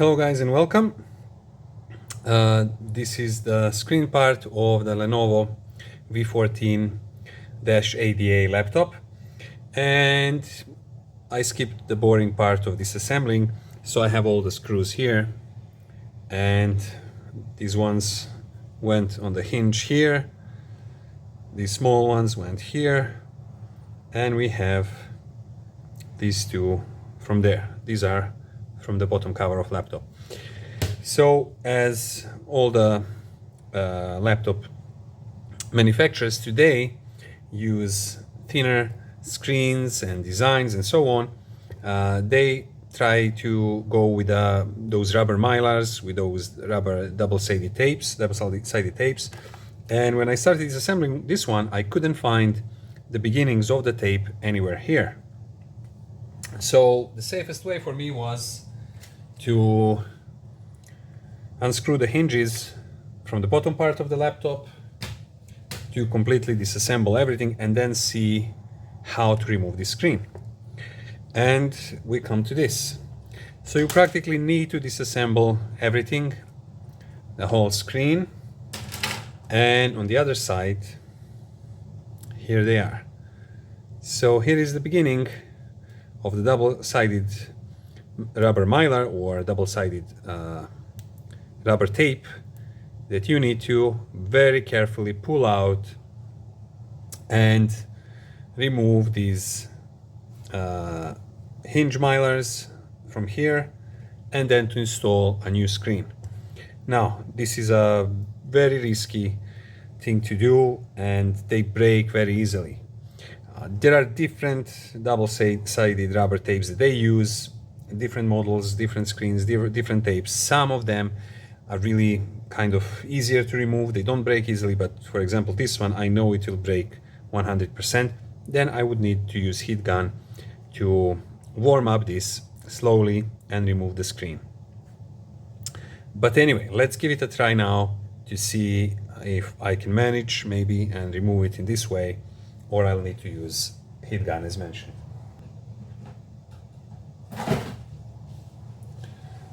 Hello guys and welcome. This is the screen part of the LENOVO V14-ADA laptop, and I skipped the boring part of disassembling, so I have all the screws here, and these ones went on the hinge here, these small ones went here, and we have these two from there. These are from the bottom cover of laptop. So as all the laptop manufacturers today use thinner screens and designs and so on, they try to go with those rubber mylars, with those rubber double-sided tapes. And when I started disassembling this one, I couldn't find the beginnings of the tape anywhere here. So the safest way for me was to unscrew the hinges from the bottom part of the laptop, to completely disassemble everything, and then see how to remove the screen. And we come to this. So you practically need to disassemble everything, the whole screen, and on the other side, here they are. So here is the beginning of the double-sided rubber mylar or double-sided rubber tape that you need to very carefully pull out and remove these hinge mylars from here, and then to install a new screen. Now, this is a very risky thing to do, and they break very easily. There are different double-sided rubber tapes that they use, different models, different screens, different tapes. Some of them are really kind of easier to remove. They don't break easily, but for example, this one, I know it will break 100%. Then I would need to use heat gun to warm up this slowly and remove the screen. But anyway, let's give it a try now to see if I can manage maybe and remove it in this way, or I'll need to use heat gun as mentioned.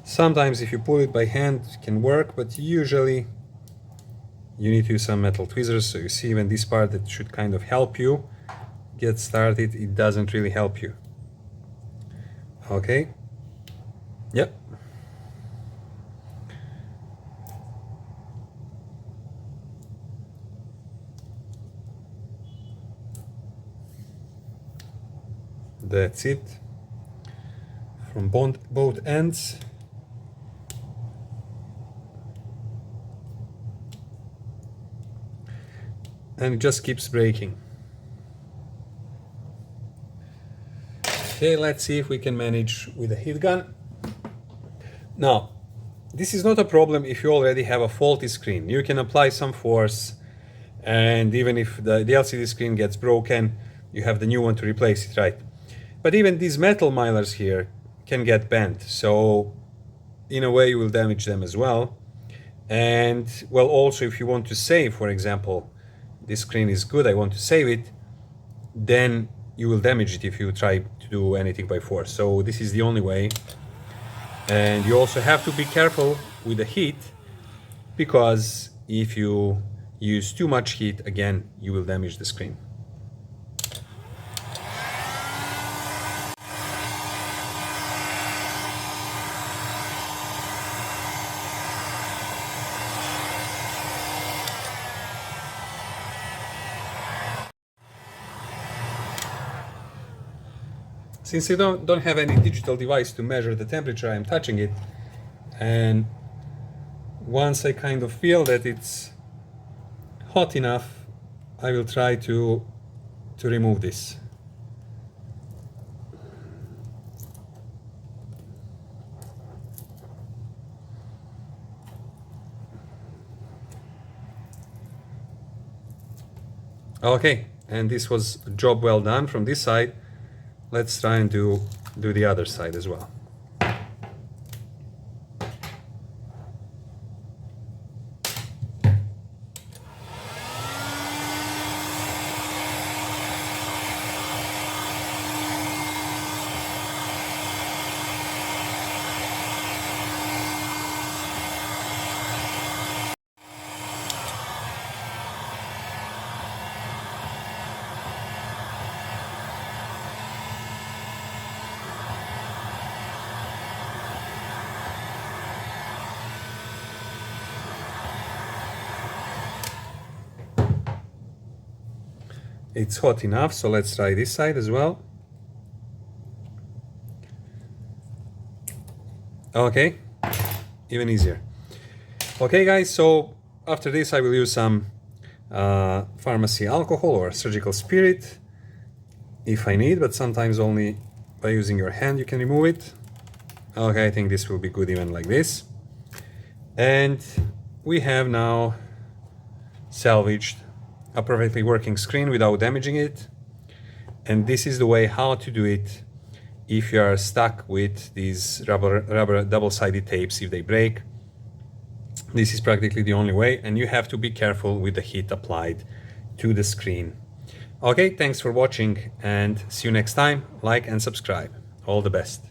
Sometimes if you pull it by hand it can work, but usually you need to use some metal tweezers. So you see, even this part that should kind of help you get started, it doesn't really help you. Okay, yep. That's it from both ends. And it just keeps breaking. Okay, let's see if we can manage with a heat gun. Now, this is not a problem if you already have a faulty screen. You can apply some force, and even if the LCD screen gets broken, you have the new one to replace it, right? But even these metal mylars here can get bent, so in a way you will damage them as well. And well, also if you want to save, for example, this screen is good, I want to save it, then you will damage it if you try to do anything by force. So this is the only way. And you also have to be careful with the heat, because if you use too much heat, again, you will damage the screen. Since I don't have any digital device to measure the temperature, I'm touching it, and once I kind of feel that it's hot enough, I will try to remove this. Okay, and this was a job well done from this side. Let's try and do the other side as well. It's hot enough, so let's try this side as well. Okay, even easier. Okay guys, so after this I will use some pharmacy alcohol or surgical spirit if I need, but sometimes only by using your hand you can remove it. Okay, I think this will be good even like this. And we have now salvaged a perfectly working screen without damaging it. And this is the way how to do it if you are stuck with these rubber double-sided tapes. If they break, this is practically the only way, and you have to be careful with the heat applied to the screen. Okay, thanks for watching and see you next time. Like and subscribe. All the best.